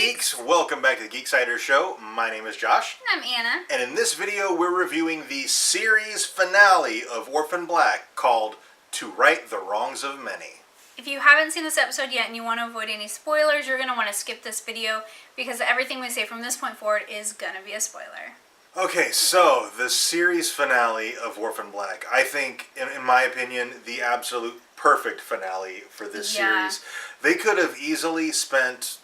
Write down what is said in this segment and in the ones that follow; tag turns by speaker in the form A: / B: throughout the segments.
A: geeks, welcome back to the Geeksider Show. My name is Josh.
B: I'm Anna.
A: And in this video we're reviewing the series finale of Orphan Black called To Right the Wrongs of Many.
B: If you haven't seen this episode yet and you want to avoid any spoilers, you're going to want to skip this video because everything we say from this point forward is going to be a spoiler.
A: Okay, so the series finale of Orphan Black, I think, in my opinion, the absolute perfect finale for this series. They could have easily spent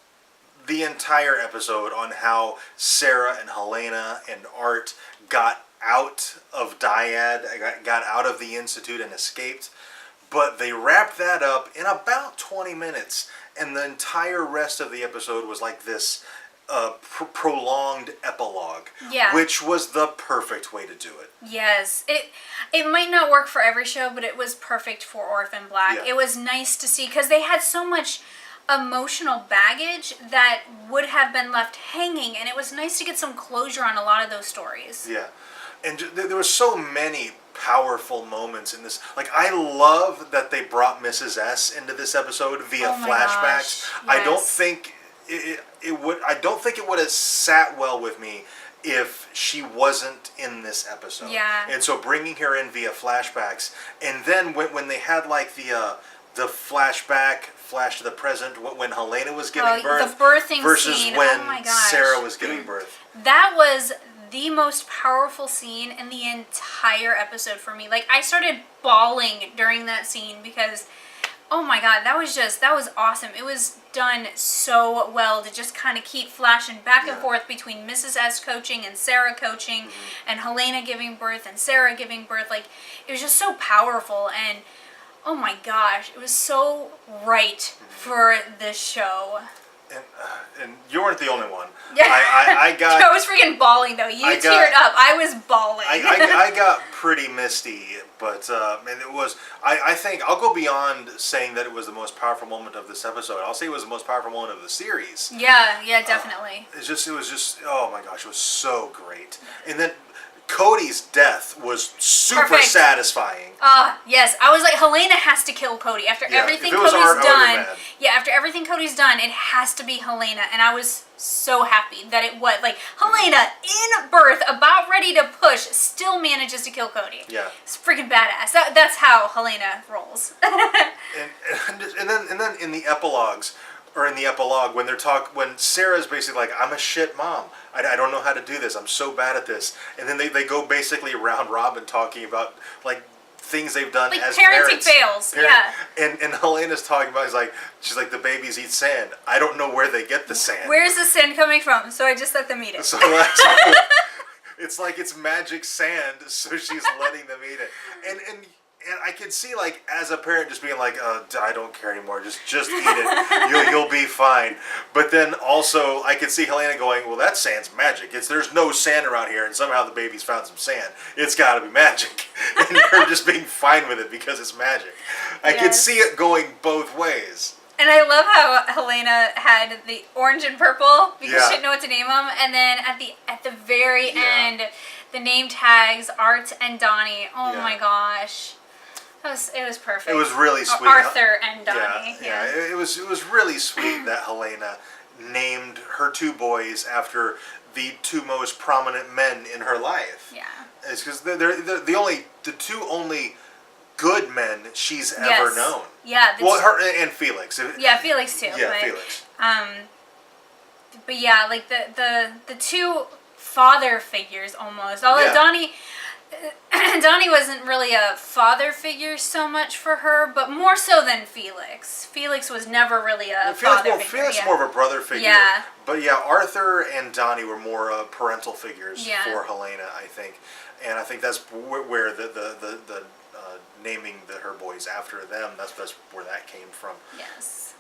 A: the entire episode on how Sarah and Helena and Art got out of Dyad, got out of the Institute and escaped. But they wrapped that up in about 20 minutes, and the entire rest of the episode was like this prolonged epilogue, which was the perfect way to do it.
B: Yes, it might not work for every show, but it was perfect for Orphan Black. Yeah. It was nice to see, because they had so much emotional baggage that would have been left hanging, and it was nice to get some closure on a lot of those stories.
A: Yeah, and there were so many powerful moments in this. Like, I love that they brought Mrs. S into this episode via flashbacks.
B: Yes.
A: I don't think I don't think it would have sat well with me if she wasn't in this episode.
B: Yeah.
A: And so bringing her in via flashbacks, and then when they had like the flashback flash to the present when Helena was giving birth,
B: the birthing
A: versus
B: scene.
A: when
B: oh my gosh.
A: Sarah was giving birth.
B: That was the most powerful scene in the entire episode for me. Like, I started bawling during that scene because, oh my god, that was awesome. It was done so well to just kind of keep flashing back and forth between Mrs. S coaching and Sarah coaching, and Helena giving birth and Sarah giving birth. Like, it was just so powerful, and oh my gosh, it was so right for this show.
A: And you weren't the only one.
B: Yeah.
A: I
B: was freaking bawling though. You teared up. I was bawling.
A: I got pretty misty, but and it was. I think I'll go beyond saying that it was the most powerful moment of this episode. I'll say it was the most powerful moment of the series.
B: Yeah, definitely.
A: It was just. Oh my gosh, it was so great. And then Cody's death was super satisfying.
B: Yes. I was like, Helena has to kill Cody. After everything Cody's done. Yeah, after everything Cody's done, it has to be Helena. And I was so happy that it was. Like, Helena, in birth, about ready to push, still manages to kill Cody. Yeah. It's freaking badass. That's how Helena rolls.
A: and then in the epilogues, or in the epilogue, when Sarah's basically like, I'm a shit mom. I don't know how to do this. I'm so bad at this. And then they go basically around Robin talking about like things they've done
B: like
A: as
B: parenting
A: parents.
B: fails. Yeah.
A: And Helena's talking about, she's like, the babies eat sand. I don't know where they get the sand.
B: Where's the sand coming from? So I just let them eat it.
A: So it's like it's magic sand, so she's letting them eat it. And I can see, like, as a parent just being like, I don't care anymore, just eat it, you'll be fine. But then also, I could see Helena going, well, that sand's magic. There's no sand around here, and somehow the baby's found some sand. It's got to be magic. And her just being fine with it because it's magic. I could see it going both ways.
B: And I love how Helena had the orange and purple because she didn't know what to name them, and then at the very end, the name tags Art and Donnie. Oh my gosh. It was perfect.
A: It was really sweet.
B: Arthur and Donnie.
A: Yeah. It was really sweet that Helena named her two boys after the two most prominent men in her life.
B: Yeah.
A: It's because they're the two only good men she's ever known.
B: Yeah.
A: Well, her and Felix.
B: Yeah, Felix too.
A: Yeah, Felix.
B: But yeah, like the two father figures almost. Although Donnie wasn't really a father figure so much for her, but more so than Felix. Felix was never really a father figure.
A: Felix more of a brother figure.
B: Yeah.
A: But yeah, Arthur and Donnie were more parental figures for Helena, I think. And I think that's where the naming her boys after them, that's where that came from.
B: Yes.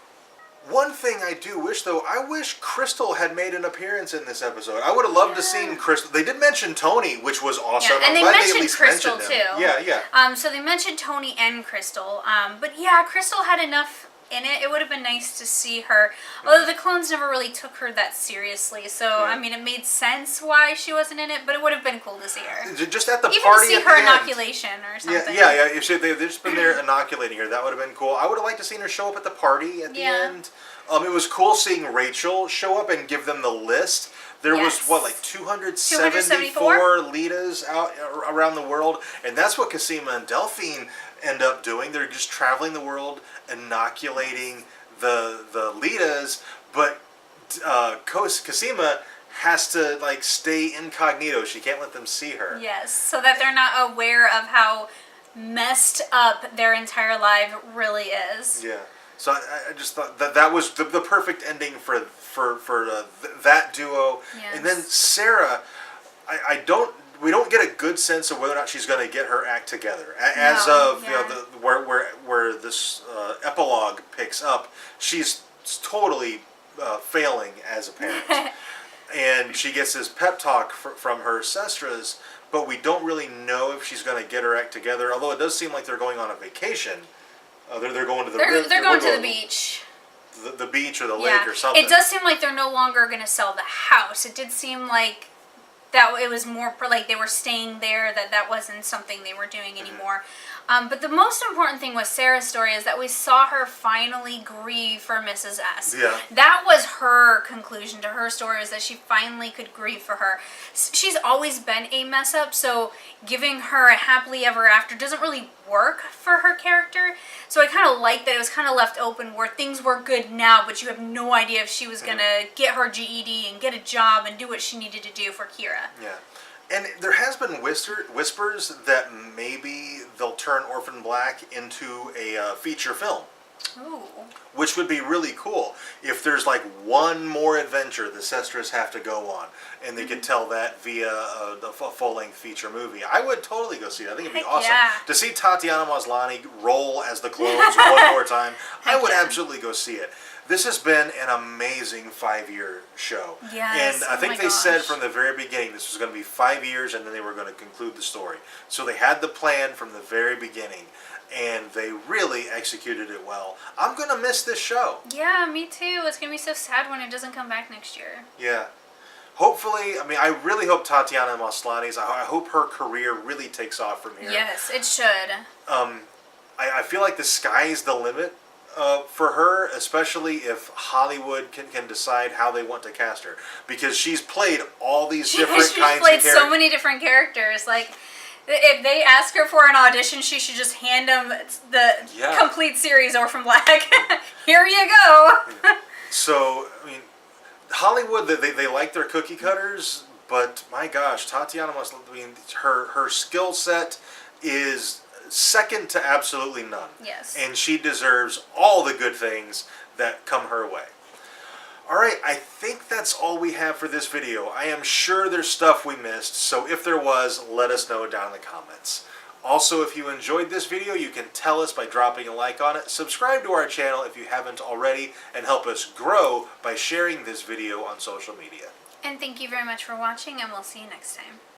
A: One thing I do wish, though, I wish Crystal had made an appearance in this episode. I would have loved to seen Crystal. They did mention Tony, which was awesome.
B: Yeah, and they mentioned Crystal too.
A: Yeah.
B: So they mentioned Tony and Crystal. But yeah, Crystal had enough in it. It would have been nice to see her. Although the clones never really took her that seriously. So, I mean, it made sense why she wasn't in it, but it would have been cool to see her.
A: Just at the
B: even
A: party
B: to see
A: at
B: her
A: the
B: inoculation or something.
A: Yeah. If they'd just been there inoculating her, that would have been cool. I would have liked to seen her show up at the party at the end. It was cool seeing Rachel show up and give them the list. There was,
B: Yes.
A: what, like 274 Litas out around the world, and that's what Cosima and Delphine end up doing. They're just traveling the world, inoculating the Litas, but Cosima has to, like, stay incognito. She can't let them see her.
B: Yes, so that they're not aware of how messed up their entire life really is.
A: Yeah. So I just thought that was the perfect ending for that duo.
B: Yes.
A: And then Sarah, we don't get a good sense of whether or not she's going to get her act together. As
B: No,
A: of
B: yeah.
A: where this epilogue picks up, she's totally failing as a parent, and she gets this pep talk from her sestras, but we don't really know if she's going to get her act together. Although it does seem like they're going on a vacation. They're going to the
B: They're going to the beach.
A: The beach or the lake or something.
B: It does seem like they're no longer going to sell the house. It did seem like that it was more like they were staying there, that wasn't something they were doing anymore. But the most important thing with Sarah's story is that we saw her finally grieve for Mrs. S.
A: Yeah.
B: That was her conclusion to her story, is that she finally could grieve for her. She's always been a mess up, so giving her a happily ever after doesn't really work for her character. So I kind of like that it was kind of left open where things were good now, but you have no idea if she was going to get her GED and get a job and do what she needed to do for Kira.
A: Yeah. And there has been whispers that maybe they'll turn Orphan Black into a feature film,
B: Ooh.
A: which would be really cool. If there's like one more adventure the Sestras have to go on, and they could tell that via a full-length feature movie, I would totally go see it. I think it'd be
B: Heck
A: awesome.
B: yeah.
A: To see Tatiana Maslany roll as the clones one more time, I would
B: yeah.
A: absolutely go see it. This has been an amazing 5-year show.
B: Yes,
A: And I
B: oh
A: think
B: my
A: they said
B: gosh.
A: from the very beginning this was going to be 5 years and then they were going to conclude the story. So they had the plan from the very beginning and they really executed it well. I'm going to miss this show.
B: Yeah, me too. It's going to be so sad when it doesn't come back next year.
A: Yeah. Hopefully, I mean, I really hope Tatiana Maslany's, I hope her career really takes off from here.
B: Yes, it should.
A: I feel like the sky's the limit for her, especially if Hollywood can decide how they want to cast her, because she's played all these different
B: She's
A: kinds
B: played
A: of characters.
B: so many different characters. Like, if they ask her for an audition, she should just hand them the
A: Yeah.
B: complete series Orphan Black. Here you go.
A: So, I mean, Hollywood, they like their cookie cutters, but my gosh, Tatiana Maslany, I mean, her skill set is second to absolutely none.
B: Yes.
A: And she deserves all the good things that come her way. Alright, I think that's all we have for this video. I am sure there's stuff we missed, so if there was, let us know down in the comments. Also, if you enjoyed this video, you can tell us by dropping a like on it, subscribe to our channel if you haven't already, and help us grow by sharing this video on social media.
B: And thank you very much for watching, and we'll see you next time.